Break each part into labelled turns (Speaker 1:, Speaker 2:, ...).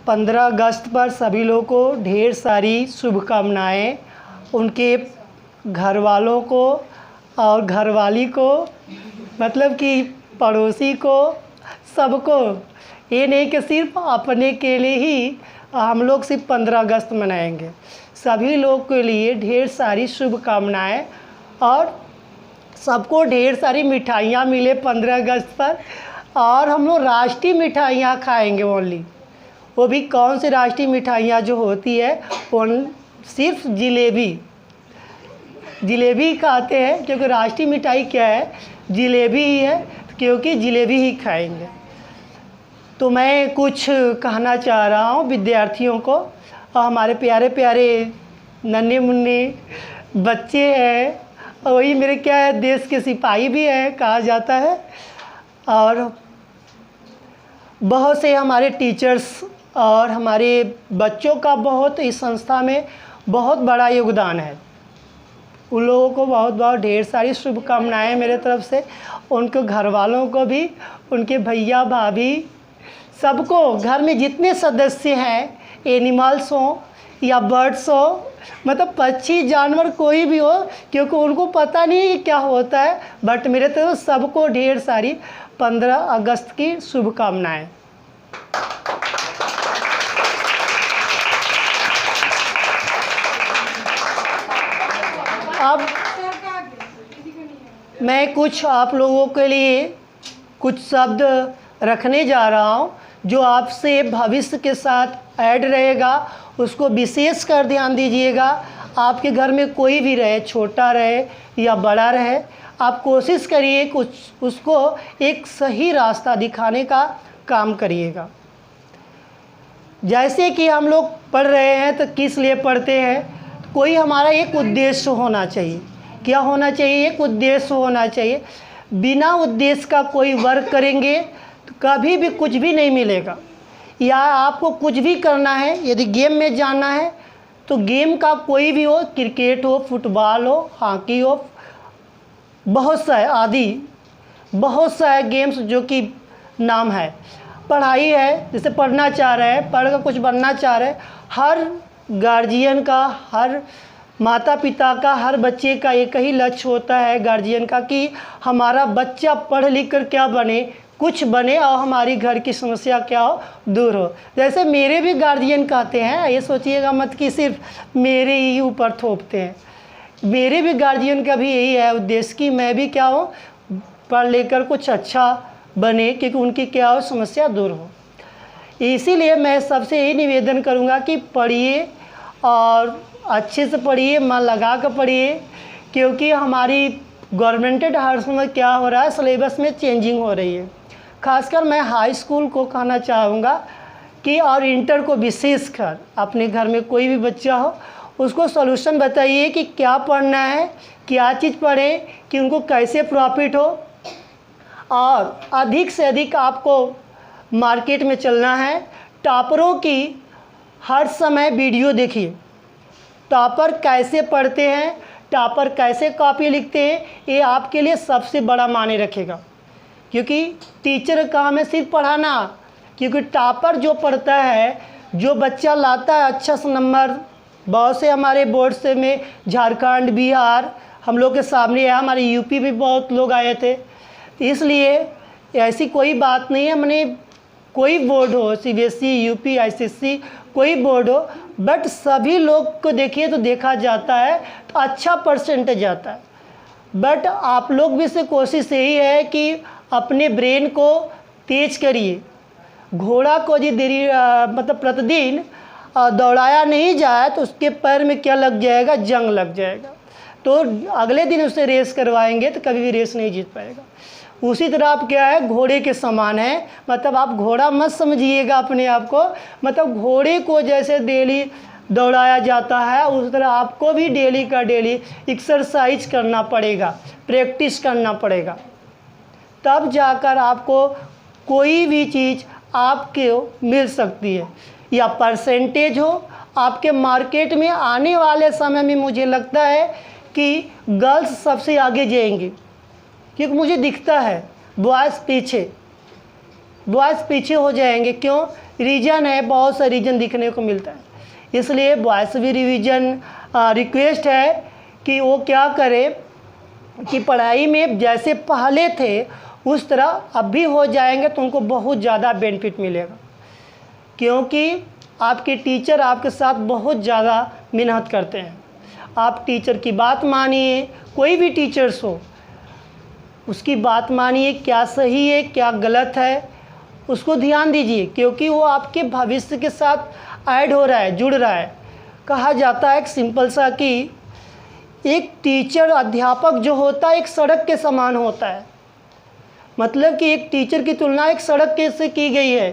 Speaker 1: 15 अगस्त पर सभी लोगों को ढेर सारी शुभकामनाएं। उनके घर वालों को और घरवाली को, मतलब कि पड़ोसी को, सबको। ये नहीं कि सिर्फ अपने के लिए ही हम लोग सिर्फ 15 अगस्त मनाएंगे। सभी लोग के लिए ढेर सारी शुभकामनाएं और सबको ढेर सारी मिठाइयाँ मिले 15 अगस्त पर। और हम लोग राष्ट्रीय मिठाइयाँ खाएंगे ओनली। वो भी कौन सी राष्ट्रीय मिठाइयाँ जो होती है, उन सिर्फ जिलेबी खाते हैं, क्योंकि राष्ट्रीय मिठाई क्या है, जिलेबी ही है, क्योंकि जिलेबी ही खाएंगे। तो मैं कुछ कहना चाह रहा हूँ विद्यार्थियों को और हमारे प्यारे प्यारे नन्हे मुन्ने बच्चे हैं, और वही मेरे क्या है, देश के सिपाही भी हैं कहा जाता है। और बहुत से हमारे टीचर्स और हमारे बच्चों का बहुत इस संस्था में बहुत बड़ा योगदान है। उन लोगों को बहुत बहुत ढेर सारी शुभकामनाएं मेरे तरफ से। उनके घर वालों को भी, उनके भैया भाभी, सबको, घर में जितने सदस्य हैं, एनिमल्स हों या बर्ड्स हो, मतलब पक्षी जानवर कोई भी हो, क्योंकि उनको पता नहीं है क्या होता है। बट मेरे तरफ सबको ढेर सारी 15 अगस्त की शुभकामनाएं। अब मैं कुछ आप लोगों के लिए कुछ शब्द रखने जा रहा हूं, जो आपसे भविष्य के साथ ऐड रहेगा। उसको विशेष कर ध्यान दीजिएगा। आपके घर में कोई भी रहे, छोटा रहे या बड़ा रहे, आप कोशिश करिए कुछ उसको एक सही रास्ता दिखाने का काम करिएगा। जैसे कि हम लोग पढ़ रहे हैं तो किस लिए पढ़ते हैं, कोई हमारा एक उद्देश्य होना चाहिए। क्या होना चाहिए? एक उद्देश्य होना चाहिए। बिना उद्देश्य का कोई वर्क करेंगे तो कभी भी कुछ भी नहीं मिलेगा। या आपको कुछ भी करना है, यदि गेम में जाना है तो गेम का कोई भी हो, क्रिकेट हो, फुटबॉल हो, हॉकी हो, बहुत सा आदि बहुत सा गेम्स जो कि नाम है। पढ़ाई है, जैसे पढ़ना चाह रहे हैं, पढ़ कर कुछ बनना चाह रहे हैं, हर गार्जियन का, हर माता पिता का, हर बच्चे का एक ही लक्ष्य होता है गार्जियन का कि हमारा बच्चा पढ़ लिख कर क्या बने, कुछ बने और हमारी घर की समस्या क्या हो, दूर हो। जैसे मेरे भी गार्जियन कहते हैं, ये सोचिएगा मत कि सिर्फ मेरे ही ऊपर थोपते हैं। मेरे भी गार्जियन का भी यही है उद्देश्य कि मैं भी क्या हो, पढ़ लेकर कुछ अच्छा बने, क्योंकि उनकी क्या हो, समस्या दूर हो। इसीलिए मैं सबसे यही निवेदन करूंगा कि पढ़िए और अच्छे से पढ़िए, मन लगा कर पढ़िए, क्योंकि हमारी गवर्नमेंटेड हर समय क्या हो रहा है, सिलेबस में चेंजिंग हो रही है। खासकर मैं हाई स्कूल को कहना चाहूँगा कि और इंटर को विशेषकर, अपने घर में कोई भी बच्चा हो उसको सॉल्यूशन बताइए कि क्या पढ़ना है, क्या चीज़ पढ़ें कि उनको कैसे प्रॉफिट हो। और अधिक से अधिक आपको मार्केट में चलना है। टॉपरों की हर समय वीडियो देखिए, टॉपर कैसे पढ़ते हैं, टॉपर कैसे कॉपी लिखते हैं, ये आपके लिए सबसे बड़ा मायने रखेगा। क्योंकि टीचर का काम है सिर्फ पढ़ाना, क्योंकि टॉपर जो पढ़ता है, जो बच्चा लाता है अच्छा सा नंबर, बहुत से हमारे बोर्ड से में झारखंड, बिहार हम लोग के सामने है, हमारे यूपी भी बहुत लोग आए थे। इसलिए ऐसी कोई बात नहीं है, मैंने कोई बोर्ड हो, सीबीएसई, यूपी, आईसीएसई, कोई बोर्ड हो, बट सभी लोग को देखिए तो देखा जाता है तो अच्छा परसेंटेज आता है। बट आप लोग भी से कोशिश यही है कि अपने ब्रेन को तेज करिए। घोड़ा को जो देरी मतलब प्रतिदिन दौड़ाया नहीं जाए तो उसके पैर में क्या लग जाएगा, जंग लग जाएगा। तो अगले दिन उसे रेस करवाएंगे तो कभी भी रेस नहीं जीत पाएगा। उसी तरह आप क्या है, घोड़े के समान है। मतलब आप घोड़ा मत समझिएगा अपने आप को, मतलब घोड़े को जैसे डेली दौड़ाया जाता है उस तरह आपको भी डेली का डेली एक्सरसाइज करना पड़ेगा, प्रैक्टिस करना पड़ेगा, तब जाकर आपको कोई भी चीज़ आपको मिल सकती है। या परसेंटेज हो आपके मार्केट में आने वाले समय में, मुझे लगता है कि गर्ल्स सबसे आगे जाएंगी, क्योंकि मुझे दिखता है बॉयज़ पीछे। बॉयज़ पीछे हो जाएंगे। क्यों? रीज़न है, बहुत सा रीज़न दिखने को मिलता है। इसलिए बॉयज़ भी रिवीजन रिक्वेस्ट है कि वो क्या करे कि पढ़ाई में जैसे पहले थे उस तरह अब भी हो जाएंगे तो उनको बहुत ज़्यादा बेनिफिट मिलेगा, क्योंकि आपके टीचर आपके साथ बहुत ज़्यादा मेहनत करते हैं। आप टीचर की बात मानिए, कोई भी टीचर्स हो उसकी बात मानिए, क्या सही है क्या गलत है उसको ध्यान दीजिए, क्योंकि वो आपके भविष्य के साथ ऐड हो रहा है, जुड़ रहा है। कहा जाता है एक सिंपल सा कि एक टीचर अध्यापक जो होता है एक सड़क के समान होता है। मतलब कि एक टीचर की तुलना एक सड़क के से की गई है,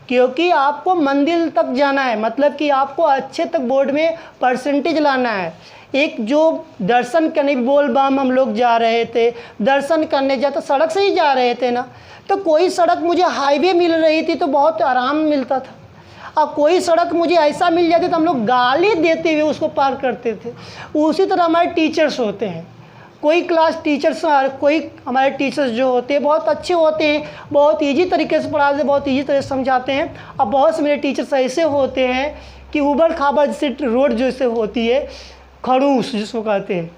Speaker 1: क्योंकि आपको मंजिल तक जाना है, मतलब कि आपको अच्छे तक बोर्ड में परसेंटेज लाना है। एक जो दर्शन करने, बोल बम हम लोग जा रहे थे दर्शन करने जाते सड़क से ही जा रहे थे ना, तो कोई सड़क मुझे हाईवे मिल रही थी तो बहुत आराम मिलता था, और कोई सड़क मुझे ऐसा मिल जाती तो हम लोग गाली देते हुए उसको पार करते थे। उसी तरह हमारे टीचर्स होते हैं। कोई क्लास टीचर्स, कोई हमारे टीचर्स जो होते हैं बहुत अच्छे होते हैं, बहुत ईजी तरीके से पढ़ाते हैं, बहुत ईजी तरीके से समझाते हैं। और बहुत से मेरे टीचर्स ऐसे होते हैं कि उबड़ खाबड़ जैसे रोड जैसे होती है, खड़ूस जिसको कहते हैं,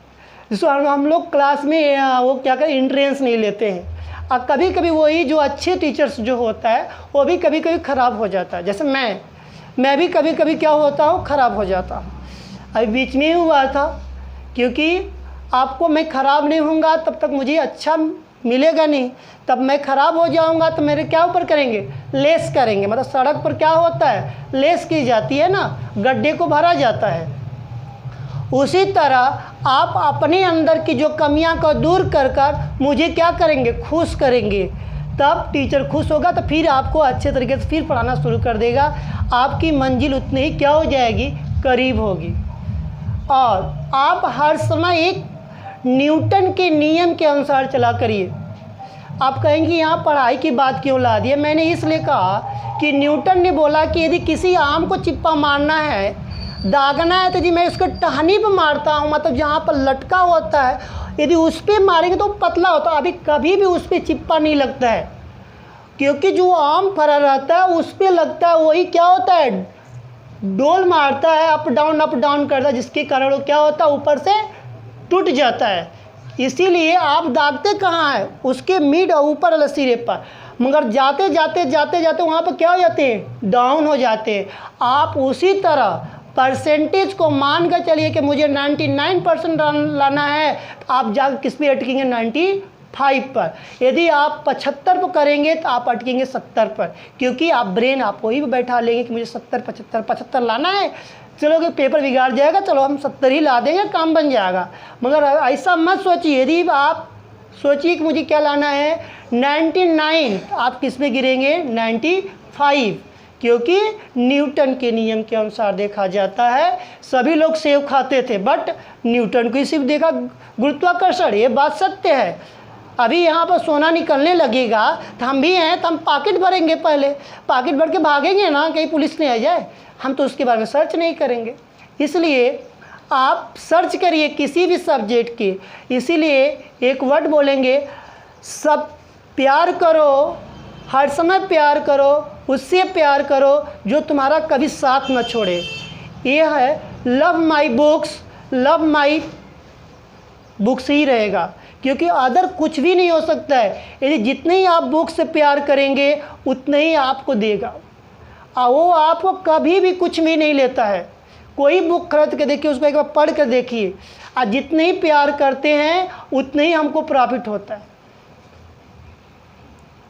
Speaker 1: जिसको हम लोग क्लास में वो क्या करें एंट्रेंस नहीं लेते हैं। और कभी कभी वही जो अच्छे टीचर्स जो होता है वो भी कभी कभी ख़राब हो जाता है। जैसे मैं भी कभी कभी क्या होता हूँ, ख़राब हो जाता हूँ। अभी बीच में ही हुआ था, क्योंकि आपको मैं ख़राब नहीं होऊंगा तब तक मुझे अच्छा मिलेगा नहीं, तब मैं ख़राब हो जाऊंगा तो मेरे क्या ऊपर करेंगे, लेस करेंगे। मतलब सड़क पर क्या होता है, लेस की जाती है ना, गड्ढे को भरा जाता है। उसी तरह आप अपने अंदर की जो कमियां को दूर कर कर मुझे क्या करेंगे, खुश करेंगे। तब टीचर खुश होगा तो फिर आपको अच्छे तरीके से फिर पढ़ाना शुरू कर देगा। आपकी मंजिल उतनी ही क्या हो जाएगी, करीब होगी। और आप हर समय एक न्यूटन के नियम के अनुसार चला करिए। आप कहेंगे यहाँ पढ़ाई की बात क्यों ला दी है? मैंने इसलिए कहा कि न्यूटन ने बोला कि यदि किसी आम को चिप्पा मारना है, दागना है, तो जी मैं उसको टहनी पर मारता हूँ, मतलब जहाँ पर लटका होता है, यदि उस पर मारेंगे तो पतला होता है, अभी कभी भी उस पर चिप्पा नहीं लगता है, क्योंकि जो आम फरा रहता है उस पर लगता है, वही क्या होता है, डोल मारता है, अप डाउन करता है, जिसके कारण वो क्या होता है, ऊपर से टूट जाता है। इसीलिए आप दागते कहाँ हैं, उसके मिड और ऊपर वाले सिरे पर, मगर जाते जाते वहाँ पर क्या हो जाते हैं, डाउन हो जाते हैं। आप उसी तरह परसेंटेज को मान कर चलिए कि मुझे 99% लाना है, तो आप जाकर किस पे अटकेंगे, 95 पर। यदि आप 75 पर करेंगे तो आप अटकेंगे 70 पर, क्योंकि आप ब्रेन आप वही भी बैठा लेंगे कि मुझे 75 लाना है, चलो कि पेपर बिगाड़ जाएगा, चलो हम 70 ही ला देंगे, काम बन जाएगा। मगर ऐसा मत सोचिए। यदि आप सोचिए कि मुझे क्या लाना है, 99, आप किस में गिरेंगे, 95, क्योंकि न्यूटन के नियम के अनुसार देखा जाता है। सभी लोग सेब खाते थे, बट न्यूटन को ही सिर्फ देखा गुरुत्वाकर्षण, ये बात सत्य है। अभी यहाँ पर सोना निकलने लगेगा तो हम भी हैं, तो हम पॉकेट भरेंगे, पहले पॉकेट भर के भागेंगे ना, कहीं पुलिस नहीं आ जाए, हम तो उसके बारे में सर्च नहीं करेंगे। इसलिए आप सर्च करिए किसी भी सब्जेक्ट की। इसीलिए एक वर्ड बोलेंगे, सब प्यार करो, हर समय प्यार करो, उससे प्यार करो जो तुम्हारा कभी साथ न छोड़े। ये है love my books, love my books ही रहेगा, क्योंकि अदर कुछ भी नहीं हो सकता है। यदि जितने ही आप बुक से प्यार करेंगे उतने ही आपको देगा, और वो आपको कभी भी कुछ भी नहीं लेता है। कोई बुक खरीद के देखिए, उसको एक बार पढ़ कर देखिए, और जितने ही प्यार करते हैं उतने ही हमको प्रॉफिट होता है।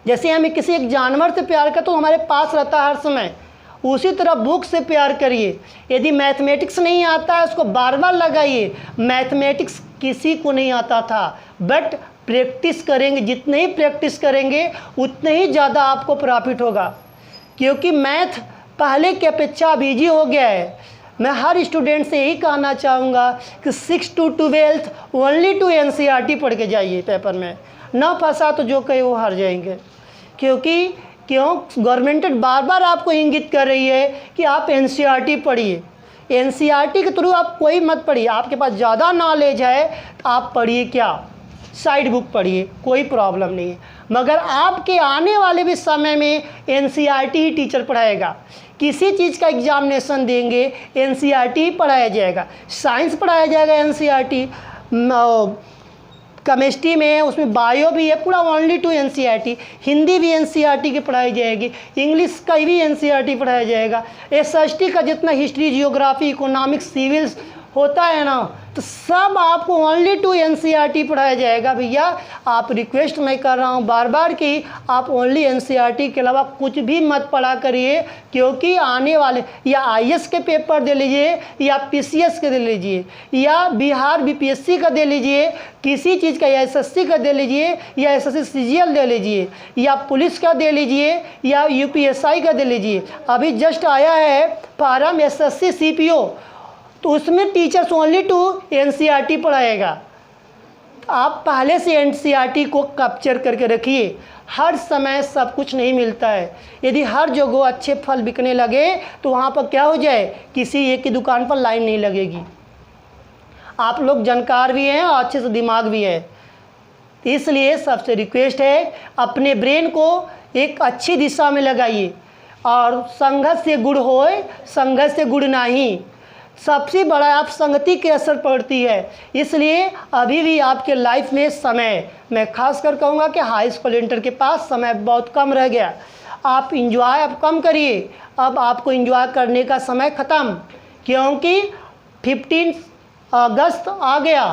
Speaker 1: जैसे हमें किसी एक जानवर से प्यार करते तो हमारे पास रहता है हर समय, उसी तरह बुक से प्यार करिए। यदि मैथमेटिक्स नहीं आता है उसको बार बार लगाइए। मैथमेटिक्स किसी को नहीं आता था, बट प्रैक्टिस करेंगे, जितने ही प्रैक्टिस करेंगे उतने ही ज़्यादा आपको प्रॉफिट होगा, क्योंकि मैथ पहले की अपेक्षा अब ईजी हो गया है। मैं हर स्टूडेंट से यही कहना चाहूँगा कि 6 to 12 ओनली टू NCERT पढ़ के जाइए पेपर में, ना फंसा तो जो कहे वो हार जाएंगे। क्यों गवर्नमेंट बार बार आपको इंगित कर रही है कि आप NCERT पढ़िए। NCERT के थ्रू आप कोई मत पढ़िए, आपके पास ज़्यादा नॉलेज है तो आप पढ़िए क्या, साइड बुक पढ़िए, कोई प्रॉब्लम नहीं है। मगर आपके आने वाले भी समय में एनसीईआरटी ही टीचर पढ़ाएगा। किसी चीज़ का एग्जामिनेशन देंगे एनसीईआरटी ही पढ़ाया जाएगा। साइंस पढ़ाया जाएगा एनसीईआरटी, केमिस्ट्री में उसमें बायो भी है, पूरा ओनली टू एनसीईआरटी। हिंदी भी एनसीईआरटी की पढ़ाई जाएगी, इंग्लिश का भी एनसीईआरटी पढ़ाया जाएगा। एसएसटी का जितना हिस्ट्री, जियोग्राफी, इकोनॉमिक्स, सिविल्स होता है ना, तो सब आपको ओनली टू एनसीईआरटी पढ़ाया जाएगा। भैया आप रिक्वेस्ट मैं कर रहा हूँ बार बार कि आप ओनली एनसीईआरटी के अलावा कुछ भी मत पढ़ा करिए, क्योंकि आने वाले या आईएएस के पेपर दे लीजिए, या पीसीएस के दे लीजिए, या बिहार बीपीएससी का दे लीजिए, किसी चीज़ का, या एसएससी का दे लीजिए, या एसएससी सीजीएल दे लीजिए, या पुलिस का दे लीजिए, या यूपीएसआई का दे लीजिए। अभी जस्ट आया है फार्म एसएससी सीपीओ, तो उसमें टीचर्स ओनली टू एनसीईआरटी पढ़ाएगा। आप पहले से एनसीईआरटी को कैप्चर करके रखिए। हर समय सब कुछ नहीं मिलता है। यदि हर जगह अच्छे फल बिकने लगे तो वहाँ पर क्या हो जाए, किसी एक की दुकान पर लाइन नहीं लगेगी। आप लोग जानकार भी हैं और अच्छे से दिमाग भी है, इसलिए सबसे रिक्वेस्ट है अपने ब्रेन को एक अच्छी दिशा में लगाइए। और संघर्ष से गुड़ होए, संघर्ष से गुड़ नहीं। सबसे बड़ा आप संगति के असर पड़ती है, इसलिए अभी भी आपके लाइफ में समय, मैं खास कर कहूँगा कि हाई स्कूल इंटर के पास समय बहुत कम रह गया। आप इंजॉय अब कम करिए, अब आपको इंजॉय करने का समय ख़त्म, क्योंकि 15 अगस्त आ गया।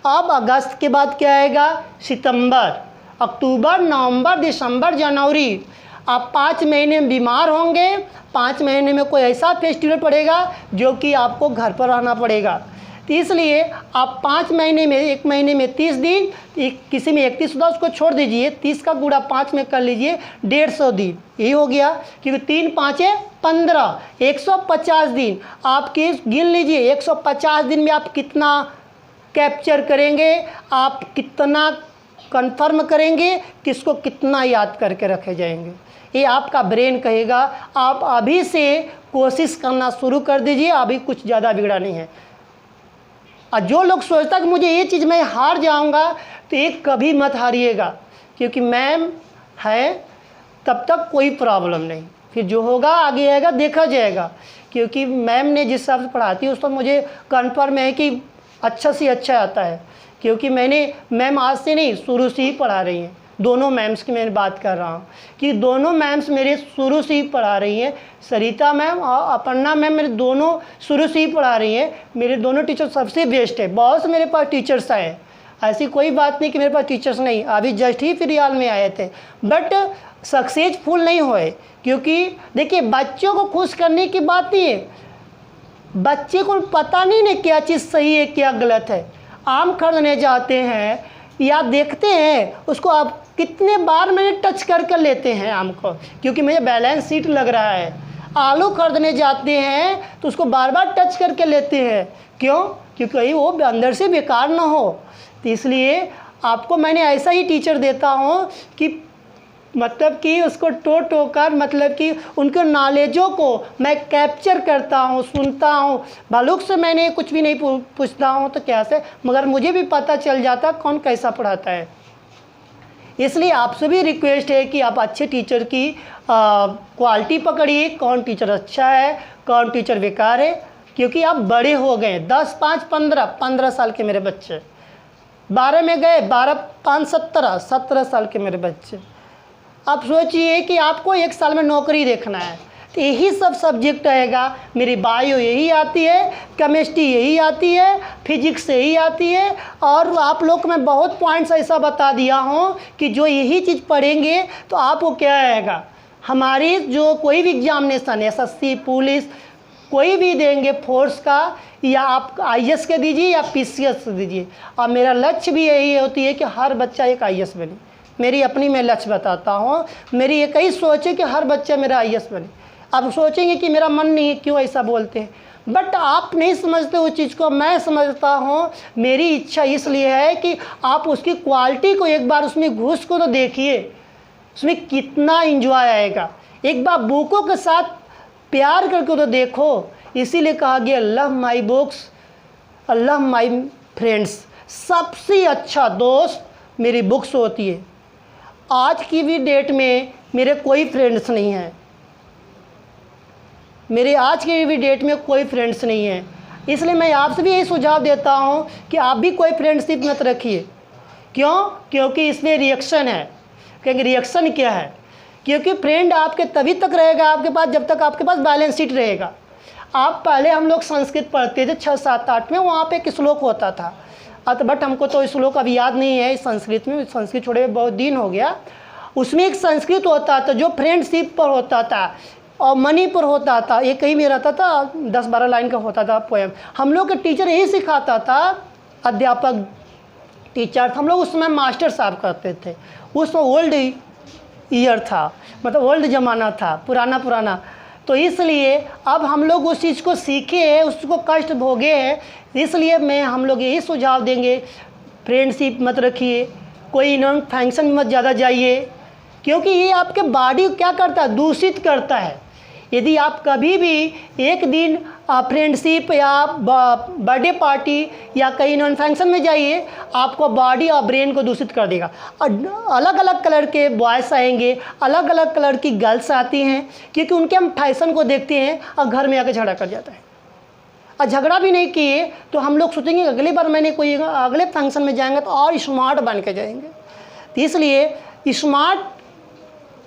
Speaker 1: अब अगस्त के बाद क्या आएगा, सितंबर, अक्टूबर, नवंबर, दिसंबर, जनवरी। आप 5 महीने में बीमार होंगे, 5 महीने में कोई ऐसा फेस्टिवल पड़ेगा जो कि आपको घर पर रहना पड़ेगा। तो इसलिए आप 5 महीने में, 1 महीने में 30 दिन, किसी में 31 होता उसको छोड़ दीजिए, 30 का गुणा 5 में कर लीजिए, 150 दिन, यही हो गया। क्योंकि 3 5 15, 150 दिन आपके गिन लीजिए। 150 दिन में आप कितना कैप्चर करेंगे, आप कितना कन्फर्म करेंगे, किसको कितना याद करके रखे जाएंगे, ये आपका ब्रेन कहेगा। आप अभी से कोशिश करना शुरू कर दीजिए, अभी कुछ ज़्यादा बिगड़ा नहीं है। और जो लोग सोचता कि मुझे ये चीज़ मैं हार जाऊंगा, तो एक कभी मत हारिएगा, क्योंकि मैम है तब तक कोई प्रॉब्लम नहीं, फिर जो होगा आगे आएगा, देखा जाएगा। क्योंकि मैम ने जिस हिसाब से पढ़ाती है उस पर मुझे कन्फर्म है कि अच्छा से अच्छा आता है, क्योंकि मैम आज से नहीं, शुरू से ही पढ़ा रही हैं। दोनों मैम्स की मैं बात कर रहा हूँ कि दोनों मैम्स मेरे शुरू से ही पढ़ा रही हैं। सरिता मैम और अपर्णा मैम मेरे दोनों शुरू से ही पढ़ा रही हैं। मेरे दोनों टीचर सबसे बेस्ट है। बहुत से मेरे पास टीचर्स आए, ऐसी कोई बात नहीं कि मेरे पास टीचर्स नहीं। अभी जस्ट ही फिलहाल में आए थे, बट सक्सेसफुल नहीं हुए। क्योंकि देखिए, बच्चों को खुश करने की बात नहीं है, बच्चे को पता नहीं ना क्या चीज़ सही है क्या गलत है। आम खरीदने जाते हैं या देखते हैं, उसको आप कितने बार मैंने टच कर लेते हैं आम को, क्योंकि मुझे बैलेंस शीट लग रहा है। आलू खरीदने जाते हैं तो उसको बार बार टच करके लेते हैं, क्यों? क्योंकि वो अंदर से बेकार ना हो। तो इसलिए आपको मैंने ऐसा ही टीचर देता हूँ कि मतलब कि उसको टो कर, मतलब कि उनके नॉलेजों को मैं कैप्चर करता हूँ, सुनता हूँ। भालुक से मैंने कुछ भी नहीं पूछता हूँ तो क्या से, मगर मुझे भी पता चल जाता कौन कैसा पढ़ाता है। इसलिए आपसे भी रिक्वेस्ट है कि आप अच्छे टीचर की क्वालिटी पकड़िए, कौन टीचर अच्छा है, कौन टीचर बेकार है। क्योंकि आप बड़े हो गए, 10 5 15 साल के मेरे बच्चे, 12 में गए, 12 5 17 साल के मेरे बच्चे। आप सोचिए कि आपको 1 साल में नौकरी देखना है, तो यही सब सब्जेक्ट आएगा। मेरी बायो यही आती है, केमिस्ट्री यही आती है, फिजिक्स यही आती है। और आप लोग को मैं बहुत पॉइंट्स ऐसा बता दिया हूँ कि जो यही चीज़ पढ़ेंगे तो आपको क्या आएगा, हमारी जो कोई भी एग्जामिनेशन, एसएससी, पुलिस, कोई भी देंगे फोर्स का, या आप आईएएस के दीजिए या पीसीएस दीजिए। और मेरा लक्ष्य भी यही होती है कि हर बच्चा एक आईएएस बने। मेरी अपनी मैं लक्ष्य बताता हूँ, मेरी एक ही सोच है कि हर बच्चा मेरा आईएएस बने। आप सोचेंगे कि मेरा मन नहीं है, क्यों ऐसा बोलते हैं, बट आप नहीं समझते उस चीज़ को, मैं समझता हूँ। मेरी इच्छा इसलिए है कि आप उसकी क्वालिटी को एक बार उसमें घुस को तो देखिए, उसमें कितना एंजॉय आएगा। एक बार बुकों के साथ प्यार करके तो देखो। इसीलिए कहा गया love my books, love my friends. सबसे अच्छा दोस्त मेरी बुक्स होती है। आज की भी डेट में मेरे कोई फ्रेंड्स नहीं हैं, मेरे आज की भी डेट में कोई फ्रेंड्स नहीं हैं। इसलिए मैं आपसे भी यही सुझाव देता हूँ कि आप भी कोई फ्रेंडशिप मत रखिए। क्यों? क्योंकि इसमें रिएक्शन है। क्योंकि रिएक्शन क्या है? क्योंकि फ्रेंड आपके तभी तक रहेगा आपके पास जब तक आपके पास बैलेंस शीट रहेगा। आप पहले हम लोग संस्कृत पढ़ते थे 6, 7, 8 में, वहाँ पे एक श्लोक होता था, बट हमको तो श्लोक अभी याद नहीं है संस्कृत में, संस्कृत छोड़े बहुत दिन हो गया। उसमें एक संस्कृत होता था जो फ्रेंडशिप पर होता था और मनी पर होता था। एक ही में रहता था, 10-12 लाइन का होता था पोएम। हम लोग के टीचर यही सिखाता था, अध्यापक टीचर, हम लोग उस समय मास्टर साहब करते थे। उस समय ओल्ड ईयर था, मतलब ओल्ड ज़माना था, पुराना। तो इसलिए अब हम लोग उस चीज़ को सीखे हैं, उसको कष्ट भोगे हैं। इसलिए हम लोग यही सुझाव देंगे, फ्रेंडशिप मत रखिए, कोई इनोन फंक्शन में मत ज़्यादा जाइए, क्योंकि ये आपके बॉडी को क्या करता है? दूषित करता है। यदि आप कभी भी एक दिन फ्रेंडशिप या बर्थडे पार्टी या कहीं नॉन फंक्शन में जाइए, आपको बॉडी और ब्रेन को दूषित कर देगा। अलग अलग कलर के बॉयज़ आएंगे, अलग अलग कलर की गर्ल्स आती हैं, क्योंकि उनके हम फैशन को देखते हैं और घर में आकर झगड़ा कर जाता है। और झगड़ा भी नहीं किए तो हम लोग सोचेंगे अगली बार मैंने कोई अगले फंक्शन में जाएंगे तो और स्मार्ट बन के जाएंगे। तो इसलिए स्मार्ट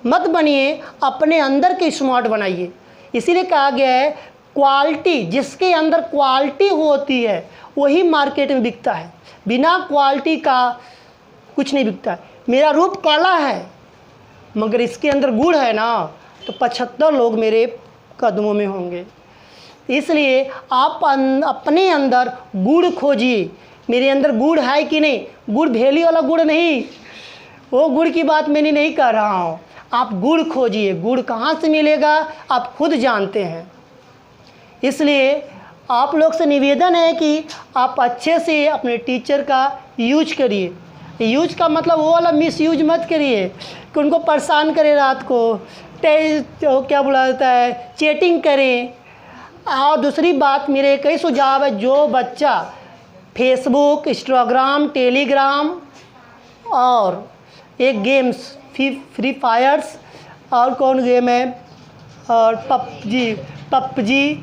Speaker 1: मत बनिए, अपने अंदर के स्मार्ट बनाइए। इसीलिए कहा गया है क्वालिटी, जिसके अंदर क्वालिटी होती है वही मार्केट में बिकता है, बिना क्वालिटी का कुछ नहीं बिकता है। मेरा रूप काला है मगर इसके अंदर गुड़ है ना, तो 75 लोग मेरे कदमों में होंगे। इसलिए आप अपने अंदर गुड़ खोजिए, मेरे अंदर गुड़ है कि नहीं। गुड़ भेली वाला गुड़ नहीं, वो गुड़ की बात मैंने नहीं कर रहा हूँ। आप गुड़ खोजिए, गुड़ कहाँ से मिलेगा आप खुद जानते हैं। इसलिए आप लोग से निवेदन है कि आप अच्छे से अपने टीचर का यूज करिए। यूज का मतलब वो वाला मिस यूज मत करिए कि उनको परेशान करें, रात को क्या बोला जाता है, चैटिंग करें। और दूसरी बात, मेरे कई सुझाव है, जो बच्चा फेसबुक, इंस्टाग्राम, टेलीग्राम और एक गेम्स फ्री फायर्स और कौन गेम है, और पबजी,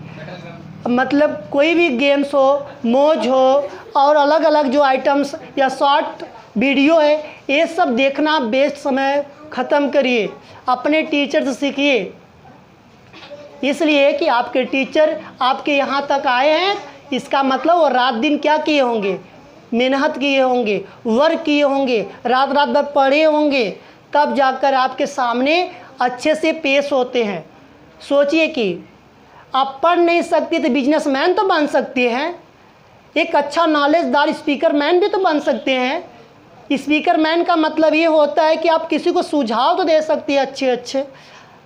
Speaker 1: मतलब कोई भी गेम्स हो, मौज हो, और अलग अलग जो आइटम्स या शॉर्ट वीडियो है, ये सब देखना बेस्ट समय ख़त्म करिए। अपने टीचर से सीखिए, इसलिए कि आपके टीचर आपके यहाँ तक आए हैं, इसका मतलब वो रात दिन क्या किए होंगे, मेहनत किए होंगे, वर्क किए होंगे, रात भर पढ़े होंगे, तब जाकर आपके सामने अच्छे से पेश होते हैं। सोचिए कि आप पढ़ नहीं सकते तो बिजनेसमैन तो बन सकते हैं, एक अच्छा नॉलेजदार स्पीकर मैन भी तो बन सकते हैं। स्पीकर मैन का मतलब ये होता है कि आप किसी को सुझाव तो दे सकते हैं अच्छे।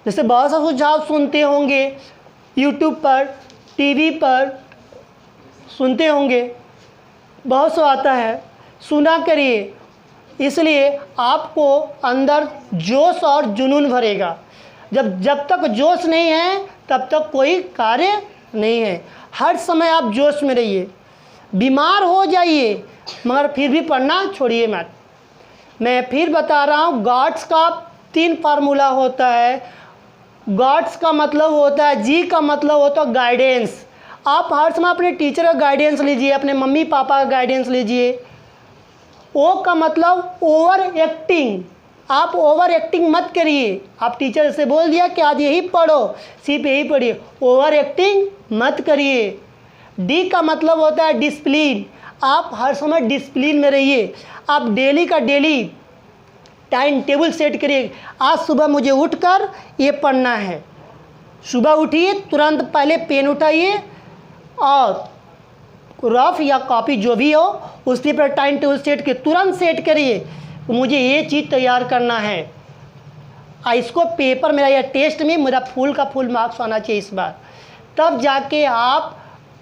Speaker 1: जैसे बहुत सा सुझाव सुनते होंगे यूट्यूब पर, टीवी पर सुनते होंगे, बहुत सा आता है, सुना करिए। इसलिए आपको अंदर जोश और जुनून भरेगा। जब तक जोश नहीं है तब तक कोई कार्य नहीं है। हर समय आप जोश में रहिए, बीमार हो जाइए मगर फिर भी पढ़ना छोड़िए मत। मैं फिर बता रहा हूँ, गॉड्स का 3 फार्मूला होता है। गॉड्स का मतलब होता है, जी का मतलब होता है गाइडेंस। आप हर समय अपने टीचर का गाइडेंस लीजिए, अपने मम्मी पापा का गाइडेंस लीजिए। ओ का मतलब ओवर एक्टिंग, आप ओवर एक्टिंग मत करिए। आप टीचर से बोल दिया कि आज यही पढ़ो, सिर्फ यही पढ़िए, ओवर एक्टिंग मत करिए। डी का मतलब होता है डिसिप्लिन, आप हर समय डिसिप्लिन में रहिए। आप डेली का डेली टाइम टेबल सेट करिए, आज सुबह मुझे उठकर ये पढ़ना है। सुबह उठिए, तुरंत पहले पेन उठाइए और रफ या कॉपी जो भी हो उसके पर टाइम टेबल सेट के तुरंत सेट करिए, मुझे ये चीज़ तैयार करना है। इसको पेपर मेरा या टेस्ट में मेरा फुल का फुल मार्क्स आना चाहिए इस बार, तब जाके आप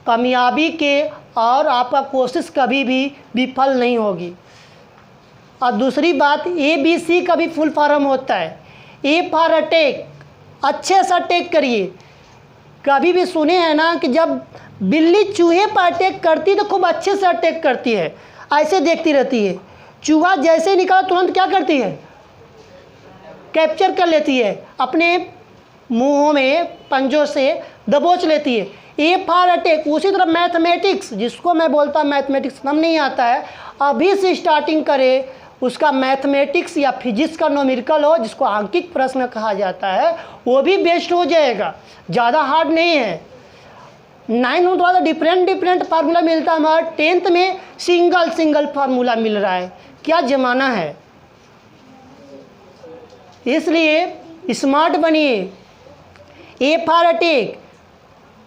Speaker 1: कामयाबी के और आपका कोशिश कभी भी विफल नहीं होगी। और दूसरी बात, ABC का भी फुल फॉर्म होता है। ए फॉर अटैक, अच्छे से अटैक करिए। कभी भी सुने हैं ना कि जब बिल्ली चूहे पर अटैक करती तो खूब अच्छे से अटैक करती है, ऐसे देखती रहती है। चूहा जैसे ही निकला तुरंत क्या करती है, कैप्चर कर लेती है, अपने मुंहों में पंजों से दबोच लेती है। A for attack. उसी तरह मैथमेटिक्स, जिसको मैं बोलता हूँ मैथमेटिक्स नाम नहीं आता है, अभी से स्टार्टिंग करे, उसका मैथमेटिक्स या फिजिक्स का न्यूमेरिकल हो, जिसको आंकिक प्रश्न कहा जाता है, वो भी बेस्ट हो जाएगा, ज़्यादा हार्ड नहीं है। 9 में थोड़ा सा डिफरेंट फार्मूला मिलता है, हमारा 10th में सिंगल फार्मूला मिल रहा है। क्या ज़माना है। इसलिए स्मार्ट बनिए। ए फॉर अटैक,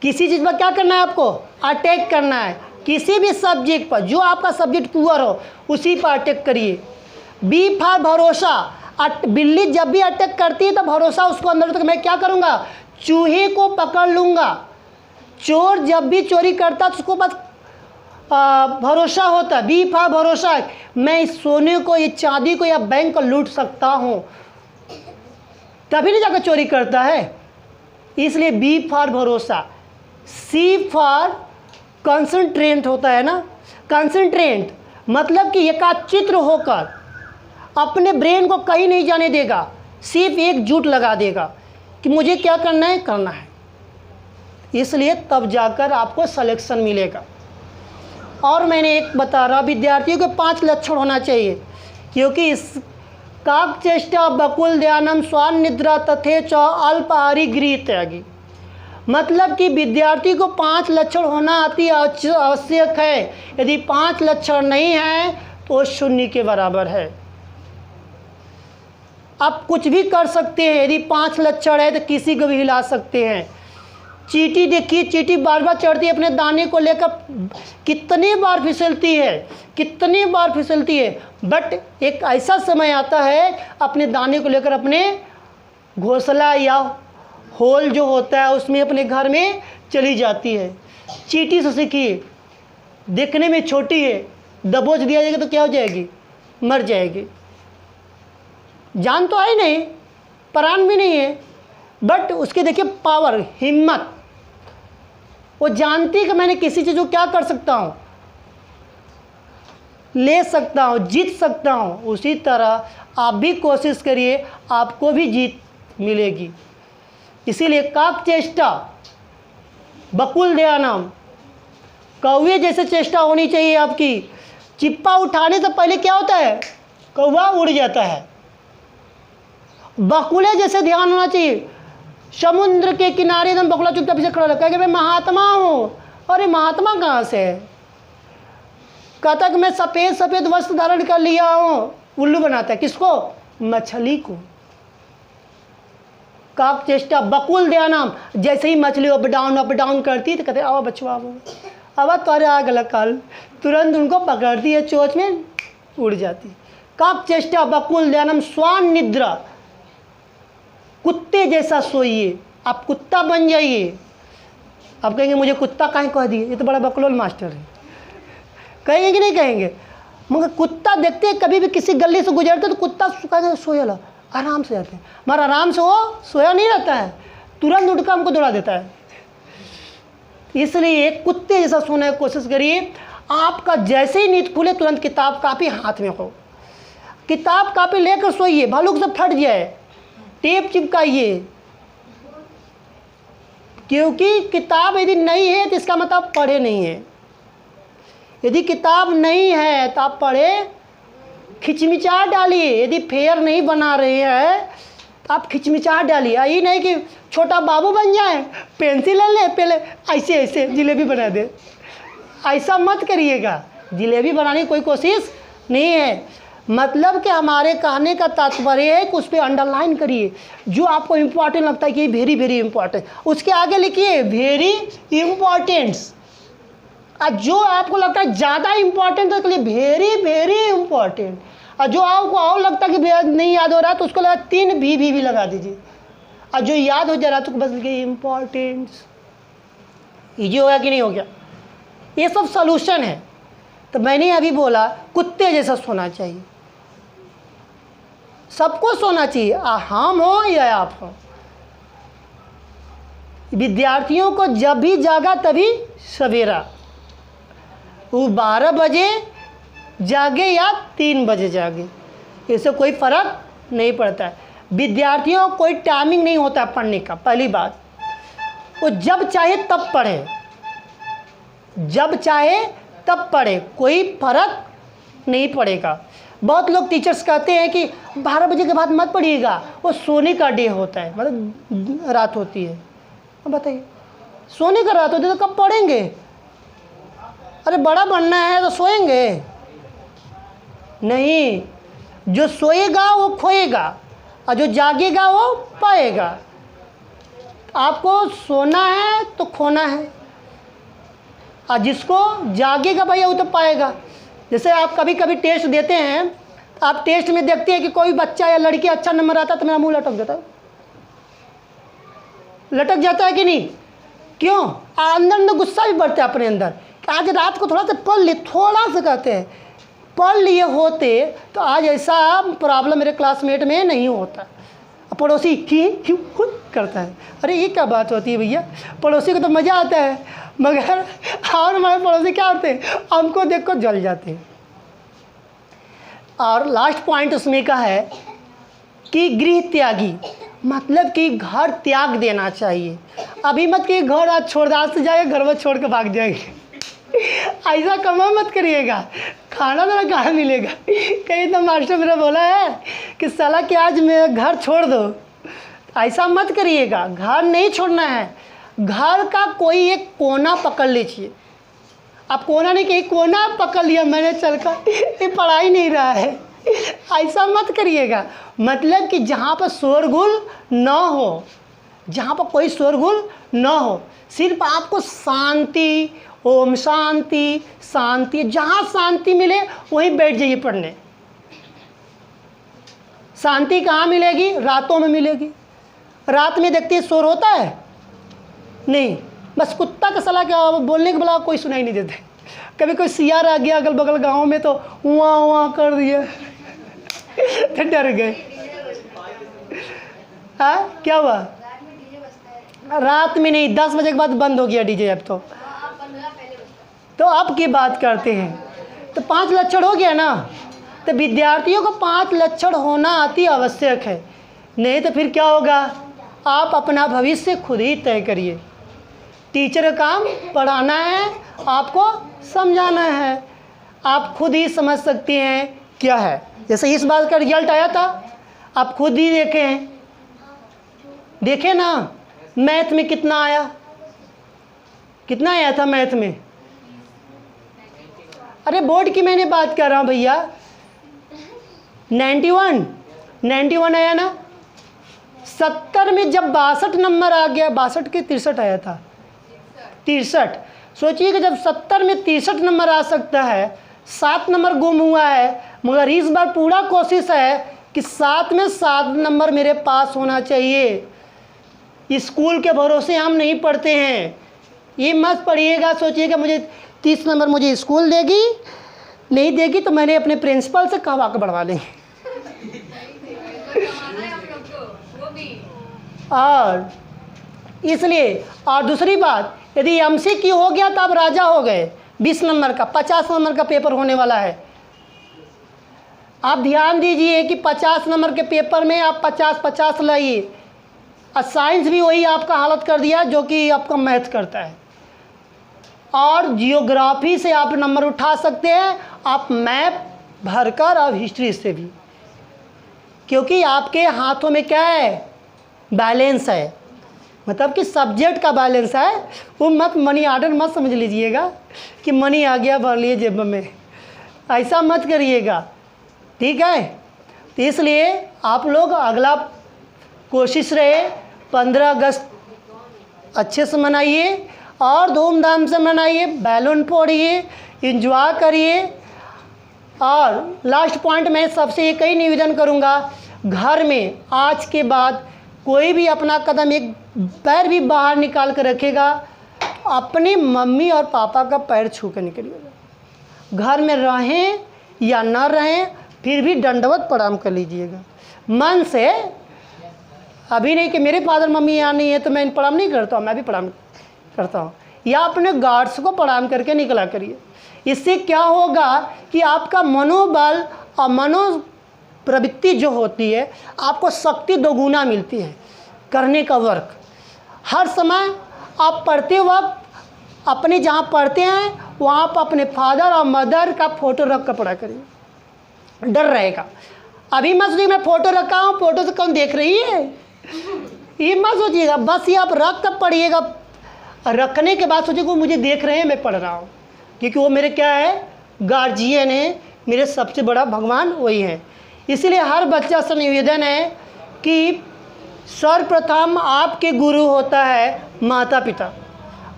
Speaker 1: किसी चीज़ पर क्या करना है आपको, अटैक करना है। किसी भी सब्जेक्ट पर, जो आपका सब्जेक्ट पुअर हो उसी पर अटैक करिए। बी फॉर भरोसा, बिल्ली जब भी अटैक करती है तो भरोसा उसको अंदर, तो मैं क्या करूँगा, चूहे को पकड़ लूँगा। चोर जब भी चोरी करता तो उसको बस भरोसा होता है, बी फॉर भरोसा, मैं इस सोने को, ये चांदी को या बैंक को लूट सकता हूँ, तभी नहीं जाकर चोरी करता है। इसलिए बी फॉर भरोसा। सी फॉर कंसंट्रेट होता है ना, कंसंट्रेट मतलब कि एकाचित्र होकर अपने ब्रेन को कहीं नहीं जाने देगा, सिर्फ एकजुट लगा देगा कि मुझे क्या करना है, करना है। इसलिए तब जाकर आपको सिलेक्शन मिलेगा। और मैंने एक बता रहा, विद्यार्थियों के 5 लक्षण होना चाहिए, क्योंकि इस काकचेष्टा बकुल ध्यानम स्वान निद्रा तथेच अल्पाहारी गृह त्यागी, मतलब कि विद्यार्थी को 5 लक्षण होना अति आवश्यक है। यदि 5 लक्षण नहीं है तो शून्य के बराबर है। आप कुछ भी कर सकते हैं, यदि 5 लक्षण है तो किसी को भी हिला सकते हैं। चींटी देखिए, चींटी बार बार चढ़ती है अपने दाने को लेकर, कितनी बार फिसलती है, कितनी बार फिसलती है, बट एक ऐसा समय आता है अपने दाने को लेकर अपने घोंसला या होल जो होता है उसमें अपने घर में चली जाती है। चींटी से सीखिए, देखने में छोटी है, दबोच दिया जाएगा तो क्या हो जाएगी, मर जाएगी। जान तो है नहीं, प्राण भी नहीं है, बट उसके देखिए पावर, हिम्मत, वो जानती है कि मैंने किसी चीज़ को क्या कर सकता हूँ, ले सकता हूँ, जीत सकता हूँ। उसी तरह आप भी कोशिश करिए, आपको भी जीत मिलेगी। इसीलिए काकचेष्टा बकुल ध्यानम, कौवे जैसे चेष्टा होनी चाहिए आपकी। चिप्पा उठाने से पहले क्या होता है, कौवा उड़ जाता है। बकुले जैसे ध्यान होना चाहिए। समुद्र के किनारे एकदम बकुला चुपचाप पीछे खड़ा रखा है कि मैं महात्मा हूँ। अरे महात्मा कहाँ से है, कहता कि मैं सफ़ेद वस्त्र धारण कर लिया हूँ। उल्लू बनाता है किसको, मछली को। काकचेष्टा बकुल ध्यानम, जैसे ही मछली अप डाउन करती तो कहते आओ बचवा, अब तुम्हारे आ गला काल, तुरंत उनको पकड़ती है, चोंच में उड़ जाती। काकचेष्टा बकुल ध्यानम स्वान निद्रा, कुत्ते जैसा सोइए, आप कुत्ता बन जाइए। आप कहेंगे मुझे कुत्ता काहे कह दिए, ये तो बड़ा बकलोल मास्टर है, कहेंगे कि नहीं कहेंगे। मगर कुत्ता देखते हैं, कभी भी किसी गली से गुजरते तो कुत्ता सोया ला, आराम से जाते हैं, मगर आराम से वो सोया नहीं रहता है, तुरंत उठकर हमको दौड़ा देता है। इसलिए कुत्ते जैसा सोने की कोशिश करिए। आपका जैसे ही नींद खुले तुरंत किताब कापी हाथ में हो, किताब कापी लेकर सोइए, भालू से फट जाए, टेप चिपकाइए, क्योंकि किताब यदि नहीं है तो इसका मतलब पढ़े नहीं है। यदि किताब नहीं है तो आप पढ़े, खिचमिचाहट डालिए। यदि फेयर नहीं बना रहे हैं तो आप खिचमिचाहट डालिए। ये नहीं कि छोटा बाबू बन जाए, पेंसिल ले पहले ऐसे जिलेबी बना दे, ऐसा मत करिएगा। जिलेबी बनाने की कोई कोशिश नहीं है। मतलब कि हमारे कहने का तात्पर्य है कि उस पर अंडरलाइन करिए, जो आपको इम्पोर्टेंट लगता है कि वेरी वेरी इंपॉर्टेंट, उसके आगे लिखिए वेरी इम्पॉर्टेंट्स। और जो आपको लगता है ज़्यादा इम्पॉर्टेंट है उसके लिए वेरी वेरी इम्पॉर्टेंट। और जो आपको और लगता है कि नहीं याद हो रहा है तो उसको लगा 3 भी लगा दीजिए। और जो याद हो जा रहा है तो बस लिखिए इम्पॉर्टेंट्स। ईजी हो गया कि नहीं हो गया, ये सब सॉल्यूशन है। तो मैंने अभी बोला कुत्ते जैसा सोना चाहिए, सबको सोना चाहिए, हम हो या आप हो। विद्यार्थियों को जब भी जागा तभी सवेरा, वो 12 बजे जागे या 3 बजे जागे, इससे कोई फ़र्क नहीं पड़ता है। विद्यार्थियों को कोई टाइमिंग नहीं होता पढ़ने का। पहली बात, वो जब चाहे तब पढ़े, जब चाहे तब पढ़े, कोई फ़र्क नहीं पड़ेगा। बहुत लोग टीचर्स कहते हैं कि 12 बजे के बाद मत पढ़िएगा, वो सोने का डे होता है, मतलब रात होती है। अब बताइए, सोने का रात होती है तो कब पढ़ेंगे? अरे बड़ा बनना है तो सोएंगे नहीं। जो सोएगा वो खोएगा और जो जागेगा वो पाएगा। आपको सोना है तो खोना है, और जिसको जागेगा भैया वो तो पाएगा। जैसे आप कभी कभी टेस्ट देते हैं, आप टेस्ट में देखते हैं कि कोई बच्चा या लड़की अच्छा नंबर आता है तो मेरा मुंह लटक जाता है, लटक जाता है कि नहीं? क्यों? अंदर अंदर गुस्सा भी बढ़ता है अपने अंदर कि आज रात को थोड़ा सा पढ़ ले, थोड़ा सा कहते हैं पढ़ लिए होते तो आज ऐसा प्रॉब्लम मेरे क्लासमेट में नहीं होता। पड़ोसी क्यों खुद करता है, अरे ये क्या बात होती है भैया? पड़ोसी को तो मज़ा आता है, मगर और हमारे पड़ोसी क्या होते हैं, हमको देख कर जल जाते हैं। और लास्ट पॉइंट उसमें का है कि गृह त्यागी, मतलब कि घर त्याग देना चाहिए। अभी मत कि घर आज छोड़ दे, आज से जाए घर में छोड़ के भाग जाएंगे, ऐसा कमा मत करिएगा, खाना मेरा कहाँ मिलेगा। कहीं तो मास्टर मेरा बोला है कि साला कि आज मेरा घर छोड़ दो, ऐसा मत करिएगा। घर नहीं छोड़ना है, घर का कोई एक कोना पकड़ लीजिए। आप कोना नहीं, कहीं कोना पकड़ लिया मैंने चल कर, ये पढ़ाई नहीं रहा है, ऐसा मत करिएगा। मतलब कि जहाँ पर शोरगुल ना हो, जहाँ पर कोई शोरगुल ना हो, सिर्फ आपको शांति, ओम शांति शांति, जहाँ शांति मिले वहीं बैठ जाइए पढ़ने। शांति कहाँ मिलेगी? रातों में मिलेगी। रात में देखते शोर होता है नहीं, बस कुत्ता का सलाह क्या बोलने के बुला कोई सुनाई नहीं देते। कभी कोई सियार आ गया अगल बगल गांव में तो वहाँ वहाँ कर दिया तो डर गए। हाँ क्या हुआ? रात में नहीं, 10 बजे के बाद बंद हो गया डीजे। अब तो अब की बात करते हैं। तो 5 लक्षण हो गया ना, तो विद्यार्थियों को 5 लक्षण होना अति आवश्यक है, नहीं तो फिर क्या होगा? आप अपना भविष्य खुद ही तय करिए। टीचर का काम पढ़ाना है, आपको समझाना है, आप खुद ही समझ सकते हैं क्या है। जैसे इस बार का रिजल्ट आया था, आप खुद ही देखें ना, मैथ में कितना आया, कितना आया था मैथ में? अरे बोर्ड की मैंने बात कर रहा हूँ भैया, 91 आया ना। 70 में जब 62 नंबर आ गया, 62 के 63 आया था, 63। सोचिए कि जब 70 में 63 नंबर आ सकता है, 7 नंबर गुम हुआ है, मगर इस बार पूरा कोशिश है कि 7 में 7 नंबर मेरे पास होना चाहिए। स्कूल के भरोसे हम नहीं पढ़ते हैं, ये मत पढ़िएगा सोचिएगा मुझे 30 नंबर मुझे स्कूल देगी, नहीं देगी तो मैंने अपने प्रिंसिपल से कहवा के बढ़वा लेंगे। और इसलिए, और दूसरी बात, यदि MCQ हो गया तो आप राजा हो गए। 20 नंबर का 50 नंबर का पेपर होने वाला है। आप ध्यान दीजिए कि 50 नंबर के पेपर में आप 50-50 लाइए। और साइंस भी वही आपका हालत कर दिया जो कि आपका मैथ करता है। और जियोग्राफी से आप नंबर उठा सकते हैं, आप मैप भरकर और हिस्ट्री से भी, क्योंकि आपके हाथों में क्या है? बैलेंस है, मतलब कि सब्जेक्ट का बैलेंस है। वो मत मनी ऑर्डर मत समझ लीजिएगा कि मनी आ गया भर लिए जेब में, ऐसा मत करिएगा, ठीक है। तो इसलिए आप लोग अगला कोशिश रहे 15 अगस्त अच्छे से मनाइए और धूमधाम से मनाइए, बैलून फोड़िए, एंजॉय करिए। और लास्ट पॉइंट मैं सबसे एक ही निवेदन करूँगा, घर में आज के बाद कोई भी अपना कदम एक पैर भी बाहर निकाल कर रखेगा, अपनी मम्मी और पापा का पैर छू कर निकलिएगा। घर में रहें या न रहें, फिर भी दंडवत प्रणाम कर लीजिएगा मन से। अभी नहीं कि मेरे फादर मम्मी यहाँ नहीं है तो मैं प्रणाम नहीं करता हूँ, मैं भी प्रणाम करता हूँ। या अपने गार्ड्स को प्रणाम करके निकला करिए। इससे क्या होगा कि आपका मनोबल और मनोप्रवृत्ति जो होती है, आपको शक्ति दोगुना मिलती है करने का वर्क। हर समय आप पढ़ते वक्त अपने जहाँ पढ़ते हैं वहाँ पर अपने फादर और मदर का फ़ोटो रख कर पढ़ा करिए, डर रहेगा। अभी मत सोचिए मैं फ़ोटो रखा हूँ, फ़ोटो से कौन देख रही है, ये मत सोचिएगा। बस ये आप रख कर पढ़िएगा, रखने के बाद सोचिए मुझे देख रहे हैं, मैं पढ़ रहा हूँ, क्योंकि वो मेरे क्या है, गार्जियन है, मेरे सबसे बड़ा भगवान वही है। इसीलिए हर बच्चा से निवेदन है कि सर्वप्रथम आपके गुरु होता है माता पिता,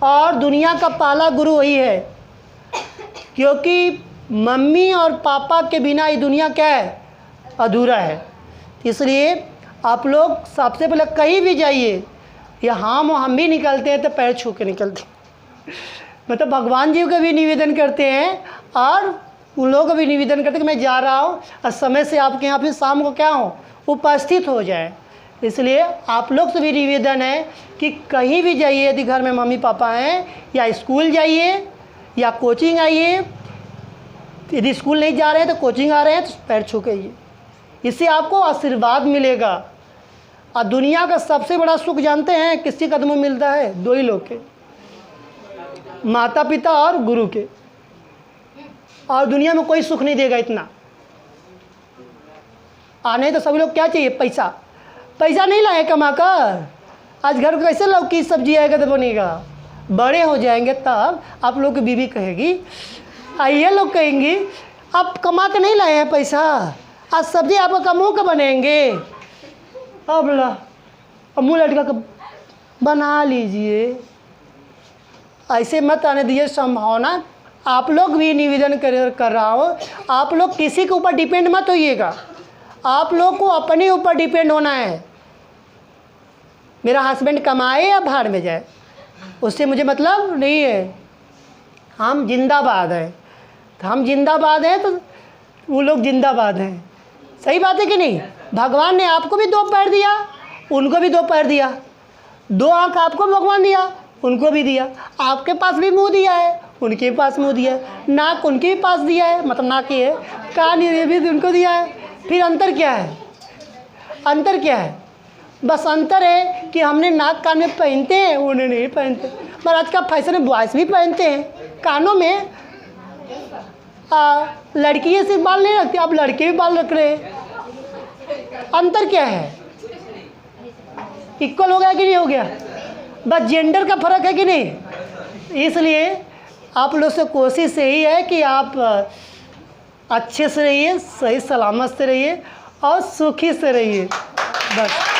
Speaker 1: और दुनिया का पहला गुरु वही है, क्योंकि मम्मी और पापा के बिना ये दुनिया क्या है, अधूरा है। इसलिए आप लोग सबसे पहले कहीं भी जाइए, या हम भी निकलते हैं तो पैर छू के निकलते हैं, मतलब भगवान जी को भी निवेदन करते हैं और उन लोगों को भी निवेदन करते हैं कि मैं जा रहा हूँ और समय से आपके यहाँ फिर शाम को क्या हो, उपस्थित हो जाए। इसलिए आप लोग से भी निवेदन है कि कहीं भी जाइए, यदि घर में मम्मी पापा हैं, या स्कूल जाइए या कोचिंग आइए, यदि स्कूल नहीं जा रहे हैं तो कोचिंग आ रहे हैं तो पैर छू के आइए, इससे आपको आशीर्वाद मिलेगा। और दुनिया का सबसे बड़ा सुख जानते हैं किसके कदमों में मिलता है, दो ही लोग के, माता पिता और गुरु के। और दुनिया में कोई सुख नहीं देगा इतना। आने तो सभी लोग क्या चाहिए, पैसा। पैसा नहीं लाए कमा कर, आज घर को कैसे लौकी सब्जी आएगा तो बनेगा, बड़े हो जाएंगे तब आप लोग की बीवी कहेगी, ये लोग कहेंगी आप कमा के नहीं लाए हैं पैसा, आज सब्जी आपका मुँह का बनेंगे, अब ला मुँह लटका कर बना लीजिए। ऐसे मत आने दीजिए संभावना। आप लोग भी निवेदन कर रहा हूँ, आप लोग किसी के ऊपर डिपेंड मत होइएगा, आप लोग को अपने ऊपर डिपेंड होना है। मेरा हस्बैंड कमाए या बाहर में जाए, उससे मुझे मतलब नहीं है, हम जिंदाबाद हैं। तो हम जिंदाबाद हैं तो वो लोग जिंदाबाद हैं। सही बात है कि नहीं? भगवान ने आपको भी 2 पैर दिया, उनको भी 2 पैर दिया, 2 आँख आपको भगवान दिया, उनको भी दिया, आपके पास भी मुंह दिया है, उनके पास मुंह दिया है, नाक उनके भी पास दिया है, मतलब नाक ही है, कान ये भी उनको दिया है। फिर अंतर क्या है? अंतर क्या है? बस अंतर है कि हमने नाक कान में पहनते हैं, उन्हें नहीं पहनते। पर आज का फैशन है, बॉयज़ भी पहनते हैं कानों में। लड़कियाँ सिर्फ बाल नहीं रखती, अब लड़के भी बाल रख रहे हैं। अंतर क्या है? इक्वल हो गया कि नहीं हो गया? बस जेंडर का फ़र्क है कि नहीं? इसलिए आप लोग से कोशिश यही है कि आप अच्छे से रहिए, सही सलामत से रहिए और सुखी से रहिए, बस।